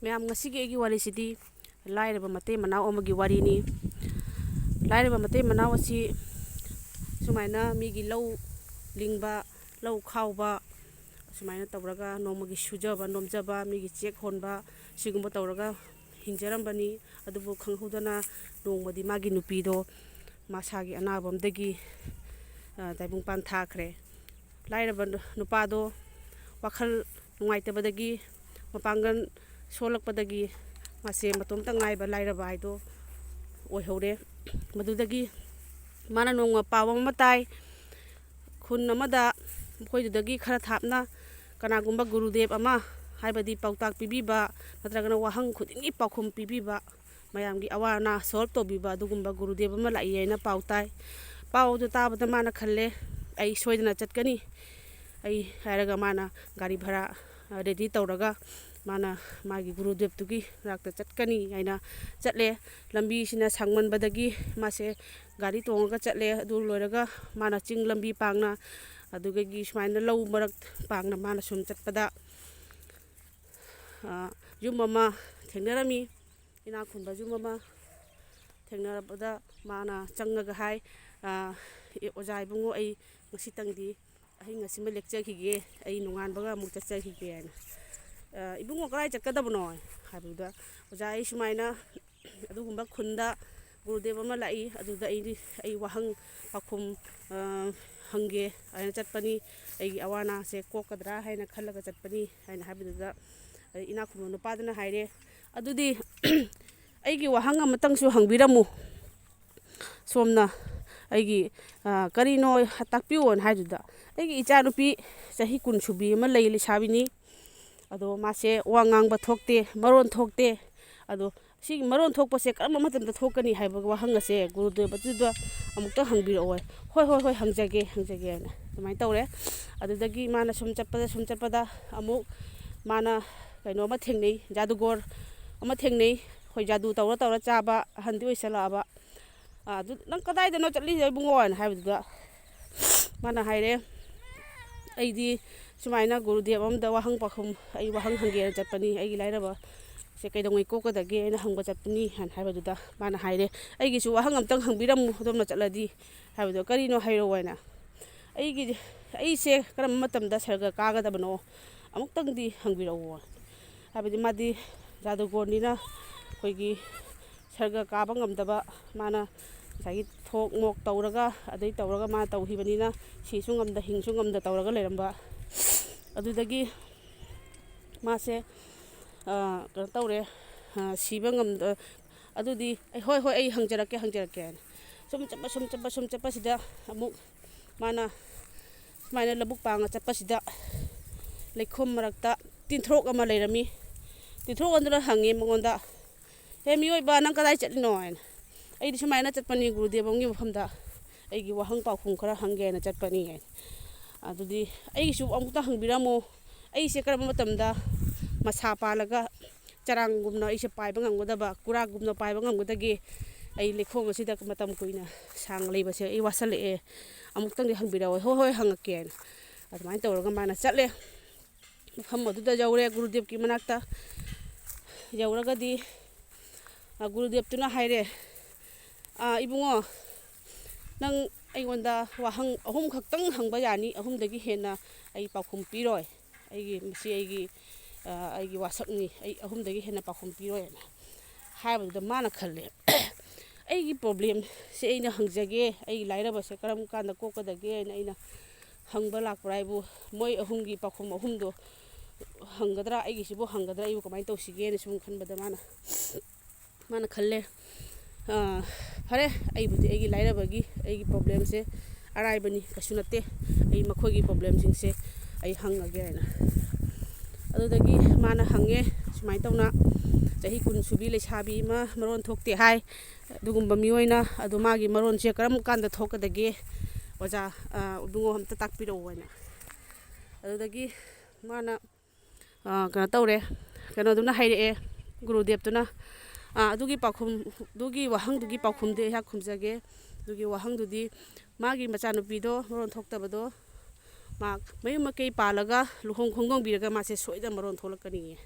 ꯃꯌꯥꯝ ꯉꯁꯤꯒꯤ ꯑꯩꯒꯤ ꯋꯥꯔꯤꯁꯤꯗꯤ ꯂꯥꯏꯔꯕ ꯃꯇꯩ ꯃꯅꯥꯎ ꯑꯃꯒꯤ ꯋꯥꯔꯤꯅꯤ꯫ ꯂꯥꯏꯔꯕ ꯃꯇꯩ ꯃꯅꯥꯎ ꯑꯁꯤ ꯁꯨꯃꯥꯏꯅ ꯃꯤꯒꯤ ꯂꯧ ꯂꯤꯡꯕ, ꯂꯧ ꯈꯥꯎꯕ, ꯁꯨꯃꯥꯏꯅ ꯇꯧꯔꯒ ꯅꯣꯡꯃꯒꯤ ꯁꯨꯖꯕ ꯅꯣꯝꯖꯕ, ꯃꯤꯒꯤ ꯆꯦꯛ ꯍꯣꯟꯕ, ꯁꯤꯒꯨꯝꯕ ꯇꯧꯔꯒ ꯍꯤꯡꯖꯔꯝꯕꯅꯤ꯫ ꯑꯗꯨꯕꯨ ꯈꯪꯍꯧꯗꯅ ꯅꯣꯡꯃꯗꯤ ꯃꯥꯒꯤ ꯅꯨꯄꯤꯗꯣ ꯃꯁꯥꯒꯤ ꯑꯅꯥꯕ ꯑꯃꯗꯒꯤ ꯇꯥꯏꯕꯪꯄꯥꯟ ꯊꯥꯈ꯭ꯔꯦ꯫ ꯂꯥꯏꯔꯕ ꯅꯨꯄꯥꯗꯣ ꯋꯥꯈꯜ ꯅꯨꯡꯉꯥꯏꯇꯕꯗꯒꯤ, ꯃꯄꯥꯡꯒꯜ ꯁꯣꯜꯂꯛꯄꯗꯒꯤ ꯃꯥꯁꯦ ꯃꯇꯣꯝꯇ ꯉꯥꯏꯕ ꯂꯥꯏꯔꯕ ꯍꯥꯏꯗꯣ ꯑꯣꯏꯍꯧꯔꯦ꯫ ꯃꯗꯨꯗꯒꯤ ꯃꯥꯅ ꯅꯣꯡꯃ ꯄꯥꯎ ꯑꯃ ꯇꯥꯏ, ꯈꯨꯟ ꯑꯃꯗ ꯃꯈꯣꯏꯗꯨꯗꯒꯤ ꯈꯔ ꯊꯥꯞꯅ ꯀꯅꯥꯒꯨꯝꯕ ꯒꯨꯔꯨꯗꯦꯕ ꯑꯃ, ꯍꯥꯏꯕꯗꯤ ꯄꯥꯎꯇꯥꯛ ꯄꯤꯕꯤꯕ ꯅꯠꯇ꯭ꯔꯒꯅ ꯋꯥꯍꯪ ꯈꯨꯗꯤꯡꯒꯤ ꯄꯥꯎꯈꯨꯝ ꯄꯤꯕꯤꯕ, ꯃꯌꯥꯝꯒꯤ ꯑꯋꯥ ꯑꯅꯥ ꯁꯣꯜꯕ ꯇꯧꯕꯤꯕ ꯑꯗꯨꯒꯨꯝꯕ ꯒꯨꯔꯨꯗꯦꯕ ꯑꯃ ꯂꯥꯛꯏ ꯍꯥꯏꯅ ꯄꯥꯎ ꯇꯥꯏ꯫ ꯄꯥꯎ ꯑꯗꯨ ꯇꯥꯕꯗ ꯃꯥꯅ ꯈꯜꯂꯦ, ꯑꯩ ꯁꯣꯏꯗꯅ ꯆꯠꯀꯅꯤ ꯑꯩ ꯍꯥꯏꯔꯒ ꯃꯥꯅ ꯒꯥꯔꯤ ꯚꯔꯥ ꯔꯦꯗꯤ ꯇꯧꯔꯒ ꯃꯥꯅ ꯃꯥꯒꯤ ꯒꯨꯔꯨꯗꯦꯕꯇꯨꯒꯤ ꯃꯅꯥꯛꯇ ꯆꯠꯀꯅꯤ ꯍꯥꯏꯅ ꯆꯠꯂꯦ꯫ ꯂꯝꯕꯤꯁꯤꯅ ꯁꯥꯡꯃꯟꯕꯗꯒꯤ ꯃꯥꯁꯦ ꯒꯥꯔꯤ ꯇꯣꯡꯉꯒ ꯆꯠꯂꯦ꯫ ꯑꯗꯨ ꯂꯣꯏꯔꯒ ꯃꯥꯅ ꯆꯤꯡ ꯂꯝꯕꯤ ꯄꯥꯡꯅ, ꯑꯗꯨꯗꯒꯤ ꯁꯨꯃꯥꯏꯅ ꯂꯧ ꯃꯔꯛ ꯄꯥꯡꯅ ꯃꯥꯅ ꯁꯨꯝ ꯆꯠꯄꯗ ꯌꯨꯝ ꯑꯃ ꯊꯦꯡꯅꯔꯝꯃꯤ, ꯏꯅꯥꯛ ꯈꯨꯟꯕ ꯌꯨꯝ ꯑꯃ ꯊꯦꯡꯅꯔꯕꯗ ꯃꯥꯅ ꯆꯪꯉꯒ ꯍꯥꯏ, ꯑꯣꯖꯥ ꯏꯕꯨꯡꯉꯣ ꯑꯩ ꯉꯁꯤꯇꯪꯗꯤ ꯑꯍꯤꯡ ꯑꯁꯤꯃ ꯂꯦꯛꯆꯈꯤꯒꯦ, ꯑꯩ ꯅꯣꯡꯉꯥꯟꯕꯒ ꯑꯃꯨꯛ ꯆꯠꯆꯈꯤꯒꯦ ꯍꯥꯏꯅ꯫ ꯏꯕꯨꯡꯉꯣ ꯀꯗꯥꯏ ꯆꯠꯀꯗꯕꯅꯣ ꯍꯥꯏꯕꯗꯨꯗ, ꯑꯣꯖꯥ ꯑꯩ ꯁꯨꯃꯥꯏꯅ ꯑꯗꯨꯒꯨꯝꯕ ꯈꯨꯟꯗ ꯒꯨꯔꯨꯗꯦꯕ ꯑꯃ ꯂꯥꯛꯏ, ꯑꯗꯨꯗ ꯑꯩ ꯋꯥꯍꯪ ꯄꯥꯎꯈꯨꯝ ꯍꯪꯒꯦ ꯍꯥꯏꯅ ꯆꯠꯄꯅꯤ, ꯑꯩꯒꯤ ꯑꯋꯥ ꯑꯅꯥꯁꯦ ꯀꯣꯛꯀꯗ꯭ꯔꯥ ꯍꯥꯏꯅ ꯈꯜꯂꯒ ꯆꯠꯄꯅꯤ ꯍꯥꯏꯅ ꯍꯥꯏꯕꯗꯨꯗ ꯏꯅꯥꯛ ꯈꯨꯟꯕ ꯅꯨꯄꯥꯗꯨꯅ ꯍꯥꯏꯔꯦ, ꯑꯗꯨꯗꯤ ꯑꯩꯒꯤ ꯋꯥꯍꯪ ꯑꯃꯇꯪꯁꯨ ꯍꯪꯕꯤꯔꯝꯃꯨ ꯁꯣꯝꯅ, ꯑꯩꯒꯤ ꯀꯔꯤꯅꯣ ꯇꯥꯛꯄꯤꯌꯣꯅ ꯍꯥꯏꯗꯨꯗ, ꯑꯩꯒꯤ ꯏꯆꯥꯅꯨꯄꯤ ꯆꯍꯤ 10 ꯁꯨꯕꯤ ꯑꯃ ꯂꯩ, ꯂꯩꯁꯥꯕꯤꯅꯤ꯫ ꯑꯗꯣ ꯃꯥꯁꯦ ꯋꯥ ꯉꯥꯡꯕ ꯊꯣꯛꯇꯦ, ꯃꯔꯣꯟ ꯊꯣꯛꯇꯦ꯫ ꯑꯗꯣ ꯁꯤꯒꯤ ꯃꯔꯣꯟ ꯊꯣꯛꯄꯁꯦ ꯀꯔꯝꯕ ꯃꯇꯝꯗ ꯊꯣꯛꯀꯅꯤ ꯍꯥꯏꯕ ꯋꯥꯍꯪ ꯑꯁꯦ ꯒꯨꯔꯨꯗꯦꯕꯇꯨꯗ ꯑꯃꯨꯛꯇ ꯍꯪꯕꯤꯔꯛꯑꯣ꯫ ꯍꯣꯏ ꯍꯣꯏ ꯍꯣꯏ ꯍꯪꯖꯒꯦ ꯍꯥꯏꯅ ꯑꯗꯨꯃꯥꯏꯅ ꯇꯧꯔꯦ꯫ ꯑꯗꯨꯗꯒꯤ ꯃꯥꯅ ꯁꯨꯝ ꯆꯠꯄꯗ ꯑꯃꯨꯛ ꯃꯥꯅ ꯀꯩꯅꯣꯝꯃ ꯊꯦꯡꯅꯩ, ꯖꯥꯗꯨꯒꯣꯔ ꯑꯃ ꯊꯦꯡꯅꯩ, ꯑꯩꯈꯣꯏ ꯖꯥꯗꯨ ꯇꯧꯔ ꯆꯥꯕ, ꯑꯍꯟꯗꯤ ꯑꯣꯏꯁꯜꯂꯛꯑꯕ꯫ ꯑꯗꯨ ꯅꯪ ꯀꯗꯥꯏꯗꯅꯣ ꯆꯠꯂꯤꯁꯦ ꯏꯕꯨꯡꯉꯣ ꯍꯥꯏꯅ ꯍꯥꯏꯕꯗꯨꯗ ꯃꯥꯅ ꯍꯥꯏꯔꯦ, ꯑꯩꯗꯤ ꯁꯨꯃꯥꯏꯅ ꯒꯨꯔꯨꯗꯦꯕ ꯑꯃꯗ ꯑꯩ ꯋꯥꯍꯪ ꯍꯪꯒꯦꯅ ꯆꯠꯄꯅꯤ, ꯑꯩꯒꯤ ꯂꯥꯏꯔꯕꯁꯦ ꯀꯩꯗꯧꯉꯩ ꯀꯣꯛꯀꯗꯒꯦ ꯍꯥꯏꯅ ꯍꯪꯕ ꯆꯠꯄꯅꯤ ꯍꯥꯏꯅ ꯍꯥꯏꯕꯗꯨꯗ ꯃꯥꯅ ꯍꯥꯏꯔꯦ, ꯑꯩꯒꯤꯁꯨ ꯋꯥꯍꯪ ꯑꯝꯇꯪ ꯍꯪꯕꯤꯔꯝꯃꯨ ꯑꯗꯣꯝꯅ ꯆꯠꯂꯗꯤ ꯍꯥꯏꯕꯗꯣ, ꯀꯔꯤꯅꯣ ꯍꯥꯏꯔꯛꯑꯣ ꯍꯥꯏꯅ, ꯑꯩꯁꯦ ꯀꯔꯝꯕ ꯃꯇꯝꯗ ꯁꯔꯒ ꯀꯥꯒꯗꯕꯅꯣ ꯑꯃꯨꯛꯇꯪꯗꯤ ꯍꯪꯕꯤꯔꯛꯎ ꯍꯥꯏꯕꯗꯤ ꯃꯥꯗꯤ ꯖꯥꯗꯨꯒꯣꯔꯅꯤꯅ ꯑꯩꯈꯣꯏꯒꯤ ꯁꯔꯒ ꯀꯥꯕ ꯉꯝꯗꯕ, ꯃꯥꯅ ꯉꯁꯥꯏꯒꯤ ꯊꯣꯛ ꯃꯣꯛ ꯇꯧꯔꯒ ꯑꯗꯩ ꯇꯧꯔꯒ ꯃꯥꯅ ꯇꯧꯈꯤꯕꯅꯤꯅ ꯁꯤꯁꯨ ꯉꯝꯗ ꯍꯤꯡꯁꯨ ꯉꯝꯗ ꯇꯧꯔꯒ ꯂꯩꯔꯝꯕ꯫ ꯑꯗꯨꯗꯒꯤ ꯃꯥꯁꯦ ꯀꯩꯅꯣ ꯇꯧꯔꯦ, ꯁꯤꯕ ꯉꯝꯗ, ꯑꯗꯨꯗꯤ ꯍꯣꯏ ꯍꯣꯏ ꯑꯩ ꯍꯪꯖꯔꯛꯀꯦ ꯍꯥꯏꯅ ꯁꯨꯝ ꯆꯠꯄꯁꯤꯗ ꯑꯃꯨꯛ ꯃꯥꯅ ꯁꯨꯃꯥꯏꯅ ꯂꯧꯕꯨꯛ ꯄꯥꯡꯅ ꯆꯠꯄꯁꯤꯗ ꯂꯩꯈꯣꯝ ꯃꯔꯛꯇ ꯇꯤꯟꯊ꯭ꯔꯣꯛ ꯑꯃ ꯂꯩꯔꯝꯃꯤ꯫ ꯇꯤꯟꯊ꯭ꯔꯣꯛ ꯑꯗꯨꯅ ꯍꯪꯉꯤ ꯃꯉꯣꯟꯗ, ꯍꯦ ꯃꯤꯑꯣꯏꯕ ꯅꯪ ꯀꯗꯥꯏ ꯆꯠꯂꯤꯅꯣ ꯍꯥꯏꯅ, ꯑꯩꯗꯤ ꯁꯨꯃꯥꯏꯅ ꯆꯠꯄꯅꯤ ꯒꯨꯔꯨꯗꯦꯕ ꯑꯃꯒꯤ ꯃꯐꯝꯗ, ꯑꯩꯒꯤ ꯋꯥꯍꯪ ꯄꯥꯎꯈꯨꯝ ꯈꯔ ꯍꯪꯒꯦ ꯍꯥꯏꯅ ꯆꯠꯄꯅꯤ ꯍꯥꯏꯅ꯫ ꯑꯗꯨꯗꯤ ꯑꯩꯒꯤꯁꯨ ꯑꯃꯨꯛꯇ ꯍꯪꯕꯤꯔꯝꯃꯨ, ꯑꯩꯁꯦ ꯀꯔꯝꯕ ꯃꯇꯝꯗ ꯃꯁꯥ ꯄꯥꯜꯂꯒ ꯆꯔꯥꯡꯒꯨꯝꯅ ꯑꯩꯁꯦ ꯄꯥꯏꯕ ꯉꯝꯒꯗꯕ, ꯀꯨꯔꯥꯛꯒꯨꯝꯅ ꯄꯥꯏꯕ ꯉꯝꯒꯗꯒꯦ, ꯑꯩ ꯂꯩꯈꯣꯝ ꯑꯁꯤꯗ ꯃꯇꯝ ꯀꯨꯏꯅ ꯁꯥꯡꯅ ꯂꯩꯕꯁꯦ ꯑꯩ ꯋꯥꯁꯜꯂꯛꯑꯦ, ꯑꯃꯨꯛꯇꯪꯗꯤ ꯍꯪꯕꯤꯔꯛꯑꯣ꯫ ꯍꯣꯏ ꯍꯣꯏ ꯍꯪꯉꯛꯀꯦ ꯍꯥꯏꯅ ꯑꯗꯨꯃꯥꯏꯅ ꯇꯧꯔꯒ ꯃꯥꯅ ꯆꯠꯂꯦ꯫ ꯃꯐꯝ ꯑꯗꯨꯗ ꯌꯧꯔꯦ ꯒꯨꯔꯨꯗꯦꯕꯀꯤ ꯃꯅꯥꯛꯇ꯫ ꯌꯧꯔꯒꯗꯤ ꯒꯨꯔꯨꯗꯦꯕꯇꯨꯅ ꯍꯥꯏꯔꯦ, ꯏꯕꯨꯡꯉꯣ ꯅꯪ ꯑꯩꯉꯣꯟꯗ ꯋꯥꯍꯪ 3 ꯈꯛꯇꯪ ꯍꯪꯕ ꯌꯥꯅꯤ, 3ꯗꯒꯤ ꯍꯦꯟꯅ ꯑꯩ ꯄꯥꯎꯈꯨꯝ ꯄꯤꯔꯣꯏ, ꯃꯁꯤ ꯑꯩꯒꯤ ꯋꯥꯁꯛꯅꯤ, ꯑꯩ 3ꯗꯒꯤ ꯍꯦꯟꯅ ꯄꯥꯎꯈꯨꯝ ꯄꯤꯔꯣꯏ ꯍꯥꯏꯅ ꯍꯥꯏꯕꯗꯨꯗ ꯃꯥꯅ ꯈꯜꯂꯦ, ꯑꯩꯒꯤ ꯄ꯭ꯔꯣꯕ꯭ꯂꯦꯝꯁꯦ ꯑꯩꯅ ꯍꯪꯖꯒꯦ, ꯑꯩꯒꯤ ꯂꯥꯏꯔꯕꯁꯦ ꯀꯔꯝ ꯀꯥꯟꯗ ꯀꯣꯛꯀꯗꯒꯦ ꯍꯥꯏꯅ ꯑꯩꯅ ꯍꯪꯕ ꯂꯥꯛꯄ꯭ꯔꯥ ꯍꯥꯏꯕꯨ, ꯃꯣꯏ 3ꯒꯤ ꯄꯥꯎꯈꯨꯝ 3ꯗꯣ ꯍꯪꯒꯗ꯭ꯔꯥ, ꯑꯩꯒꯤꯁꯤꯕꯨ ꯍꯪꯒꯗ꯭ꯔꯥ, ꯑꯩꯕꯨ ꯀꯃꯥꯏꯅ ꯇꯧꯁꯤꯒꯦꯅ ꯁꯨꯝ ꯈꯟꯕꯗ ꯃꯥꯅ ꯈꯜꯂꯦ, ꯐꯔꯦ ꯑꯩꯕꯨꯗꯤ ꯑꯩꯒꯤ ꯂꯥꯏꯔꯕꯒꯤ ꯑꯩꯒꯤ ꯄ꯭ꯔꯣꯕ꯭ꯂꯦꯝꯁꯦ ꯑꯔꯥꯏꯕꯅꯤ, ꯀꯩꯁꯨ ꯅꯠꯇꯦ, ꯑꯩ ꯃꯈꯣꯏꯒꯤ ꯄ꯭ꯔꯣꯕ꯭ꯂꯦꯝꯁꯤꯡꯁꯦ ꯑꯩ ꯍꯪꯉꯒꯦ ꯍꯥꯏꯅ꯫ ꯑꯗꯨꯗꯒꯤ ꯃꯥꯅ ꯍꯪꯉꯦ, ꯁꯨꯃꯥꯏꯅ ꯇꯧꯅ ꯆꯍꯤ 10 ꯁꯨꯕꯤ ꯂꯩꯁꯥꯕꯤ ꯑꯃ ꯃꯔꯣꯟ ꯊꯣꯛꯇꯦ ꯍꯥꯏ, ꯑꯗꯨꯒꯨꯝꯕ ꯃꯤꯑꯣꯏꯅ, ꯑꯗꯨ ꯃꯥꯒꯤ ꯃꯔꯣꯟꯁꯦ ꯀꯔꯝ ꯀꯥꯟꯗ ꯊꯣꯛꯀꯗꯒꯦ ꯑꯣꯖꯥ ꯏꯕꯨꯡꯉꯣ ꯑꯝꯇ ꯇꯥꯛꯄꯤꯔꯛꯎ ꯍꯥꯏꯅ꯫ ꯑꯗꯨꯗꯒꯤ ꯃꯥꯅ ꯀꯩꯅꯣ ꯇꯧꯔꯦ, ꯀꯩꯅꯣꯗꯨꯅ ꯍꯥꯏꯔꯛꯑꯦ, ꯒꯨꯔꯨꯗꯦꯕꯇꯨꯅ, ꯑꯗꯨꯒꯤ ꯋꯥꯍꯪꯗꯨꯒꯤ ꯄꯥꯎꯈꯨꯝꯗꯤ ꯑꯩꯍꯥꯛ ꯈꯨꯝꯖꯒꯦ, ꯑꯗꯨꯒꯤ ꯋꯥꯍꯪꯗꯨꯗꯤ ꯃꯥꯒꯤ ꯃꯆꯥꯅꯨꯄꯤꯗꯣ ꯃꯔꯣꯟ ꯊꯣꯛꯇꯕꯗꯣ, ꯃꯌꯨꯝ ꯃꯀꯩ ꯄꯥꯜꯂꯒ ꯂꯨꯍꯣꯡ ꯈꯣꯡꯗꯣꯡꯕꯤꯔꯒ ꯃꯥꯁꯦ ꯁꯣꯏꯗꯅ ꯃꯔꯣꯟ ꯊꯣꯛꯂꯛꯀꯅꯤꯌꯦ꯫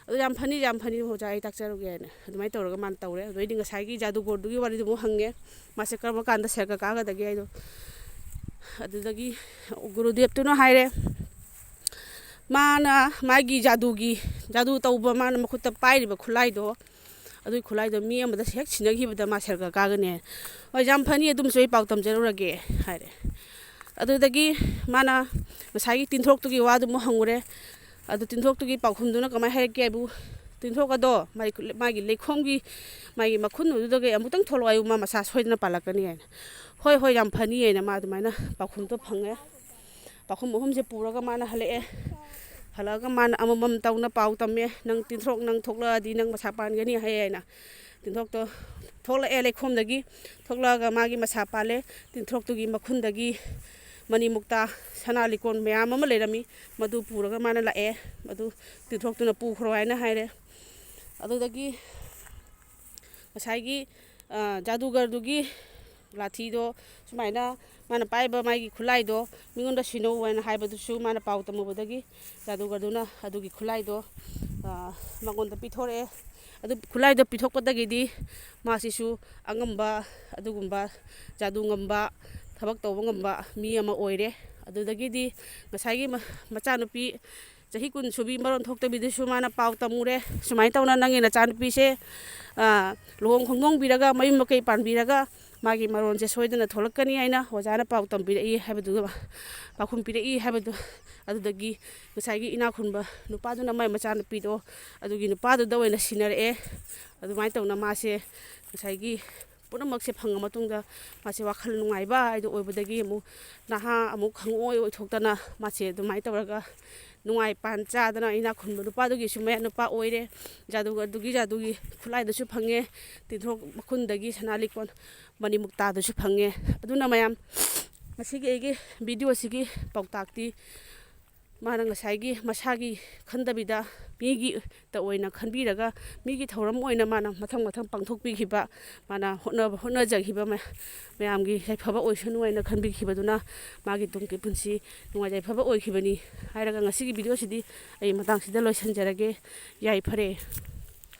ꯑꯗꯨ ꯌꯥꯝ ꯐꯅꯤ ꯑꯣꯖꯥ ꯑꯩ ꯇꯥꯛꯆꯔꯨꯒꯦ ꯍꯥꯏꯅ ꯑꯗꯨꯃꯥꯏꯅ ꯇꯧꯔꯒ ꯃꯥꯅ ꯇꯧꯔꯦ꯫ ꯑꯗꯨꯗꯩꯗꯤ ꯉꯁꯥꯏꯒꯤ ꯖꯥꯗꯨꯒꯣꯔꯗꯨꯒꯤ ꯋꯥꯔꯤꯗꯨ ꯑꯃꯨꯛ ꯍꯪꯉꯦ, ꯃꯥꯁꯦ ꯀꯔꯝꯕ ꯀꯥꯟꯗ ꯁꯔꯒ ꯀꯥꯒꯗꯒꯦ ꯍꯥꯏꯗꯣ꯫ ꯑꯗꯨꯗꯒꯤ ꯒꯨꯔꯨꯗꯦꯕꯇꯨꯅ ꯍꯥꯏꯔꯦ, ꯃꯥꯅ ꯃꯥꯒꯤ ꯖꯥꯗꯨ ꯇꯧꯕ ꯃꯥꯅ ꯃꯈꯨꯠꯇ ꯄꯥꯏꯔꯤꯕ ꯈꯨꯠꯂꯥꯏꯗꯣ, ꯑꯗꯨꯒꯤ ꯈꯨꯠꯂꯥꯏꯗꯣ ꯃꯤ ꯑꯃꯗ ꯍꯦꯛ ꯁꯤꯟꯅꯈꯤꯕꯗ ꯃꯥ ꯁꯔꯒ ꯀꯥꯒꯅꯤ꯫ ꯍꯣꯏ ꯌꯥꯝ ꯐꯅꯤ, ꯑꯗꯨꯝꯁꯨ ꯑꯩ ꯄꯥꯎ ꯇꯝꯖꯔꯨꯔꯒꯦ ꯍꯥꯏꯔꯦ꯫ ꯑꯗꯨꯗꯒꯤ ꯃꯥꯅ ꯉꯁꯥꯏꯒꯤ ꯇꯤꯟꯊ꯭ꯔꯣꯛꯇꯨꯒꯤ ꯋꯥꯗꯨ ꯑꯃꯨꯛ ꯍꯪꯉꯨꯔꯦ꯫ ꯑꯗꯨ ꯇꯤꯟꯊ꯭ꯔꯣꯛꯇꯨꯒꯤ ꯄꯥꯎꯈꯨꯝꯗꯨꯅꯀꯃꯥꯏꯅ ꯍꯥꯏꯔꯛꯀꯦ ꯍꯥꯏꯕꯨ, ꯇꯤꯟꯊ꯭ꯔꯣꯛ ꯑꯗꯣ ꯃꯥꯒꯤ ꯂꯩꯈꯣꯝꯒꯤ ꯃꯥꯒꯤ ꯃꯈꯨꯟꯗꯨꯗꯒꯤ ꯑꯃꯨꯛꯇꯪ ꯊꯣꯛꯂꯛꯑꯣ ꯍꯥꯏꯕꯨ ꯃꯥ ꯃꯁꯥ ꯁꯣꯏꯗꯅ ꯄꯥꯜꯂꯛꯀꯅꯤ ꯍꯥꯏꯅ꯫ ꯍꯣꯏ ꯍꯣꯏ ꯌꯥꯝ ꯐꯅꯤ ꯍꯥꯏꯅ ꯃꯥ ꯑꯗꯨꯃꯥꯏꯅ ꯄꯥꯎꯈꯨꯝꯗꯣ ꯐꯪꯉꯦ꯫ ꯄꯥꯎꯈꯨꯝ ꯑꯍꯨꯝꯁꯦ ꯄꯨꯔꯒ ꯃꯥꯅ ꯍꯜꯂꯛꯑꯦ꯫ ꯍꯜꯂꯛꯑꯒ ꯃꯥꯅ ꯑꯃꯃꯝ ꯇꯧꯅ ꯄꯥꯎ ꯇꯝꯃꯦ, ꯅꯪ ꯇꯤꯟꯊ꯭ꯔꯣꯛ ꯅꯪ ꯊꯣꯛꯂꯛꯑꯗꯤ ꯅꯪ ꯃꯁꯥ ꯄꯥꯟꯒꯅꯤ ꯍꯥꯏꯅ꯫ ꯇꯤꯟꯊ꯭ꯔꯣꯛꯇꯣ ꯊꯣꯛꯂꯛꯑꯦ ꯂꯩꯈꯣꯝꯗꯒꯤ, ꯊꯣꯛꯂꯛꯑꯒ ꯃꯥꯒꯤ ꯃꯁꯥ ꯄꯥꯜꯂꯦ꯫ ꯇꯤꯟꯊ꯭ꯔꯣꯛꯇꯨꯒꯤ ꯃꯈꯨꯟꯗꯒꯤ ꯃꯅꯤ ꯃꯨꯛꯇꯥ ꯁꯅꯥ ꯂꯤꯛꯀꯣꯟ ꯃꯌꯥꯝ ꯑꯃ ꯂꯩꯔꯝꯃꯤ, ꯃꯗꯨ ꯄꯨꯔꯒ ꯃꯥꯅ ꯂꯥꯛꯑꯦ꯫ ꯃꯗꯨ ꯇꯤꯟꯊ꯭ꯔꯣꯛꯇꯨꯅ ꯄꯨꯈ꯭ꯔꯣ ꯍꯥꯏꯅ ꯍꯥꯏꯔꯦ꯫ ꯑꯗꯨꯗꯒꯤ ꯉꯁꯥꯏꯒꯤ ꯖꯥꯗꯨꯒꯔꯗꯨꯒꯤ ꯂꯥꯊꯤꯗꯣ ꯁꯨꯃꯥꯏꯅ ꯃꯥꯅ ꯄꯥꯏꯕ ꯃꯥꯒꯤ ꯈꯨꯠꯂꯥꯏꯗꯣ ꯃꯤꯉꯣꯟꯗ ꯁꯤꯟꯅꯧ ꯍꯥꯏꯅ ꯍꯥꯏꯕꯗꯨꯁꯨ ꯃꯥꯅ ꯄꯥꯎ ꯇꯝꯃꯨꯕꯗꯒꯤ ꯖꯥꯗꯨꯒꯔꯗꯨꯅ ꯑꯗꯨꯒꯤ ꯈꯨꯠꯂꯥꯏꯗꯣ ꯃꯉꯣꯟꯗ ꯄꯤꯊꯣꯔꯛꯑꯦ꯫ ꯑꯗꯨ ꯈꯨꯠꯂꯥꯏꯗꯣ ꯄꯤꯊꯣꯛꯄꯗꯒꯤꯗꯤ ꯃꯥꯁꯤꯁꯨ ꯑꯉꯝꯕ ꯑꯗꯨꯒꯨꯝꯕ ꯖꯥꯗꯨ ꯉꯝꯕ, ꯊꯕꯛ ꯇꯧꯕ ꯉꯝꯕ ꯃꯤ ꯑꯃ ꯑꯣꯏꯔꯦ꯫ ꯑꯗꯨꯗꯒꯤꯗꯤ ꯉꯁꯥꯏꯒꯤ ꯃꯆꯥꯅꯨꯄꯤ ꯆꯍꯤ 10 ꯁꯨꯕꯤ ꯃꯔꯣꯟ ꯊꯣꯛꯇꯕꯤꯗꯨꯁꯨ ꯃꯥꯅ ꯄꯥꯎ ꯇꯝꯃꯨꯔꯦ, ꯁꯨꯃꯥꯏꯅ ꯇꯧꯅ ꯅꯪꯒꯤ ꯅꯆꯥꯅꯨꯄꯤꯁꯦ ꯂꯨꯍꯣꯡ ꯈꯣꯡꯗꯣꯡꯕꯤꯔꯒ ꯃꯌꯨꯝ ꯃꯀꯩ ꯄꯥꯟꯕꯤꯔꯒ ꯃꯥꯒꯤ ꯃꯔꯣꯟꯁꯦ ꯁꯣꯏꯗꯅ ꯊꯣꯛꯂꯛꯀꯅꯤ ꯍꯥꯏꯅ ꯑꯣꯖꯥꯅ ꯄꯥꯎ ꯇꯝꯕꯤꯔꯛꯏ ꯍꯥꯏꯕꯗꯨꯒ ꯄꯥꯎꯈꯨꯝ ꯄꯤꯔꯛꯏ ꯍꯥꯏꯕꯗꯨ꯫ ꯑꯗꯨꯗꯒꯤ ꯉꯁꯥꯏꯒꯤ ꯏꯅꯥꯛ ꯈꯨꯟꯕ ꯅꯨꯄꯥꯗꯨꯅ ꯃꯥꯏ ꯃꯆꯥꯅꯨꯄꯤꯗꯣ ꯑꯗꯨꯒꯤ ꯅꯨꯄꯥꯗꯨꯗ ꯑꯣꯏꯅ ꯁꯤꯟꯅꯔꯛꯑꯦ꯫ ꯑꯗꯨꯃꯥꯏꯅ ꯇꯧꯅ ꯃꯥꯁꯦ ꯉꯁꯥꯏꯒꯤ ꯄꯨꯝꯅꯃꯛꯁꯦ ꯐꯪꯉ ꯃꯇꯨꯡꯗ ꯃꯥꯁꯦ ꯋꯥꯈꯜ ꯅꯨꯡꯉꯥꯏꯕ ꯍꯥꯏꯗꯣ ꯑꯣꯏꯕꯗꯒꯤ ꯑꯃꯨꯛ ꯅꯍꯥ ꯑꯃꯨꯛ ꯈꯪꯑꯣꯏ ꯑꯣꯏꯊꯣꯛꯇꯅ ꯃꯥꯁꯦ ꯑꯗꯨꯃꯥꯏꯅ ꯇꯧꯔꯒ ꯅꯨꯡꯉꯥꯏ ꯄꯥꯟ ꯆꯥꯗꯅ ꯏꯅꯥꯛ ꯈꯨꯟꯕ ꯅꯨꯄꯥꯗꯨꯒꯤꯁꯨ ꯃꯌꯥ ꯅꯨꯄꯥ ꯑꯣꯏꯔꯦ꯫ ꯖꯥꯗꯨꯒꯤ ꯈꯨꯠꯂꯥꯏꯗꯨꯁꯨ ꯐꯪꯉꯦ, ꯇꯤꯟꯊ꯭ꯔꯣꯛ ꯃꯈꯨꯟꯗꯒꯤ ꯁꯅꯥ ꯂꯤꯛꯀꯣꯟ ꯃꯅꯤ ꯃꯨꯛꯇꯥꯗꯨꯁꯨ ꯐꯪꯉꯦ꯫ ꯑꯗꯨꯅ ꯃꯌꯥꯝ ꯉꯁꯤꯒꯤ ꯑꯩꯒꯤ ꯚꯤꯗꯤꯑꯣꯁꯤꯒꯤ ꯄꯥꯎꯇꯥꯛꯇꯤ, ꯃꯥꯅ ꯉꯁꯥꯏꯒꯤ ꯃꯁꯥꯒꯤ ꯈꯟꯗꯕꯤꯗ ꯃꯤꯒꯤꯇ ꯑꯣꯏꯅ ꯈꯟꯕꯤꯔꯒ ꯃꯤꯒꯤ ꯊꯧꯔꯝ ꯑꯣꯏꯅ ꯃꯥꯅ ꯃꯊꯪ ꯄꯥꯡꯊꯣꯛꯄꯤꯈꯤꯕ, ꯃꯥꯅ ꯍꯣꯠꯅꯖꯈꯤꯕ ꯃꯌꯥꯝꯒꯤ ꯌꯥꯏꯐꯕ ꯑꯣꯏꯁꯅꯨ ꯍꯥꯏꯅ ꯈꯟꯕꯤꯈꯤꯕꯗꯨꯅ ꯃꯥꯒꯤ ꯇꯨꯡꯒꯤ ꯄꯨꯟꯁꯤ ꯅꯨꯡꯉꯥꯏ ꯌꯥꯏꯐꯕ ꯑꯣꯏꯈꯤꯕꯅꯤ ꯍꯥꯏꯔꯒ ꯉꯁꯤꯒꯤ ꯚꯤꯗꯤꯑꯣꯁꯤꯗꯤ ꯑꯩ ꯃꯇꯥꯡꯁꯤꯗ ꯂꯣꯏꯁꯤꯟꯖꯔꯒꯦ꯫ ꯌꯥꯏꯐꯔꯦ꯫